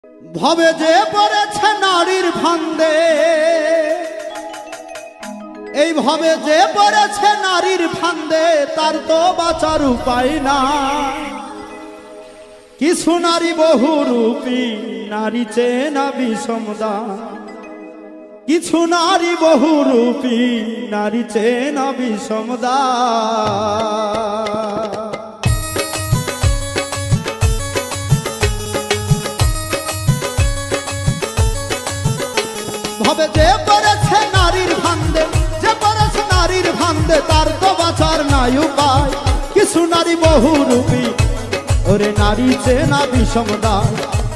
ভবে যে পড়েছে নারীর ফান্দে, এই ভবে যে পড়েছে নারীর ফান্দে, তার তো বাঁচার উপায় না। কিছু নারী বহুরূপী, নারী চেনা বিষমদান। কিছু নারী বহুরূপী, নারী চেনা বিষমদান। ভবে যে পড়েছে নারীর ফান্দে, যে পড়েছে নারীর ফান্দে, তার তো বাঁচার নাই উপায়। কিছু নারী বহুরূপী, ওরে নারী চেনা বিষমদান।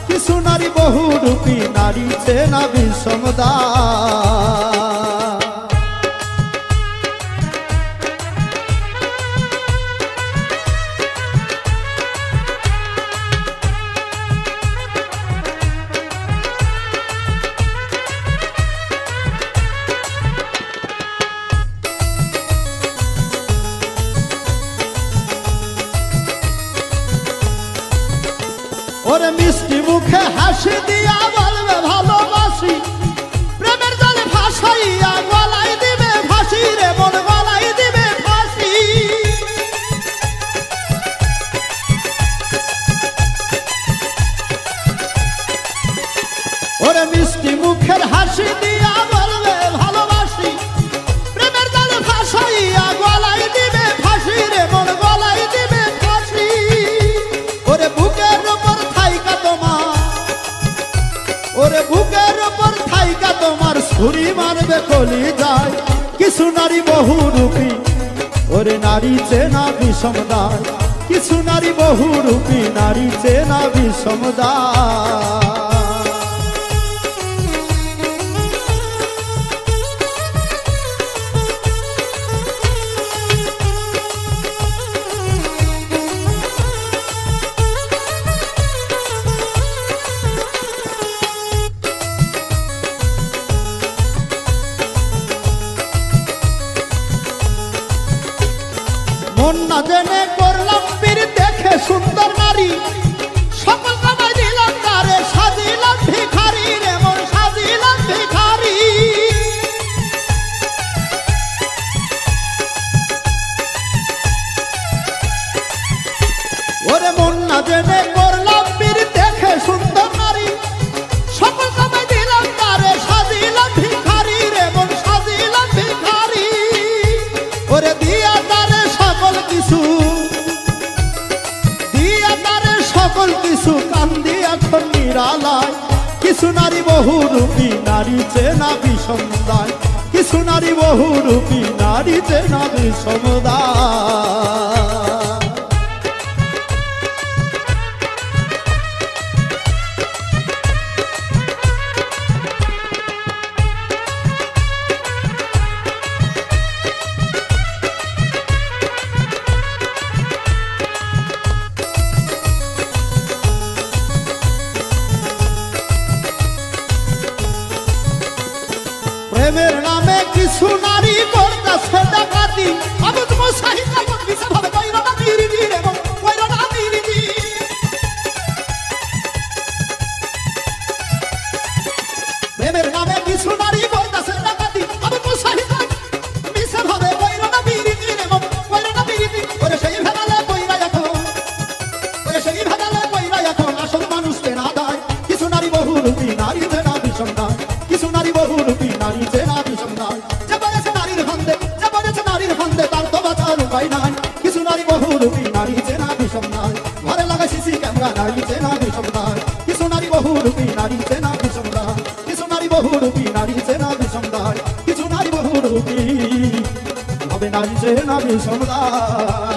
কিছু নারী বহুরূপী, নারী চেনা বিষমদান। ওরে মিষ্টি মুখে হাসি দিয়া বলবে ভালোবাসি, প্রেমের জলে ভাসাইয়া গলায় দিবে ফাঁসি রে মন, গলায় দিবে ফাঁসি। ওরে মিষ্টি মুখের হাসি দিয়া বলবে ভালোবাসি, প্রেমের জলে ভাসাইয়া গলায় দিবে ফাঁসি রে মন, গলায় দিবে ফাঁসি। ওরে বুকের উপর থাইকা তোমার, ওরে বুকের উপর থাইকা তোমার ছুরি মারবে কলি যায়। কিছু নারী বহুরূপী, ওরে নারী চেনা বিষমদান। কিছু নারী বহুরূপী, নারী চেনা বিষমদান। মন না জেনে করলাম পীর, দেখে সুন্দর নারী সকল কামাই দিলাম তারে, সাজিলাম ভিখারি রে মন, সাজিলাম ভিখারি। ওরে মন না জেনে করলাম পীর, দেখে সুন্দর নারী সকল কামাই দিলাম তারে, সাজিলাম ভিখারি রে মন, সাজিলাম ভিখারি। ওরে দিয়া তারে সকল কিছু, দিয়া তারে সকল কিছু, কান্দি এখন নিরালায়। কিছু নারী বহুরূপী, নারী চেনা বিষমদান। কিছু নারী বহুরূপী, নারী চেনা বিষমদান। প্রেমের নামে কিছু নারী করতেছে ডাকাতি, আমি তোমার সাহিত্য বিশে ভাবে কইরা না বিরিদি রে মন, কইরা না বিরিদি। প্রেমের নামে কিছু নারী করতেছে ডাকাতি, আমি তোমার সাহিত্য বিশে ভাবে কইরা না বিরিদি রে মন, কইরা না বিরিদি। ওরে সেই ভেদালে কইরা এখন, ওরে সেই ভেদালে কইরা এখন আসল মানুষ চেনা দায়। কিছু নারী বহুরূপী, নারী চেনা বিষমদান। কিছু নারী বহুরূপী, নারী চেনা বিষমদান। যে পড়েছে নারীর ফান্দে, যে পড়েছে নারীর ফান্দে, তার তো বাঁচার উপায় নাই। কিছু নারী বহুরূপী, নারী চেনা বিষমদান। ঘরে লাগা সিসি ক্যামেরা, নারী চেনা বিষমদান। কিছু নারী বহুরূপী, নারী চেনা বিষমদান। কিছু নারী বহুরূপী, নারী চেনা বিষমদান। কিছু নারী বহুরূপী, হবে নারী চেনা বিষমদান।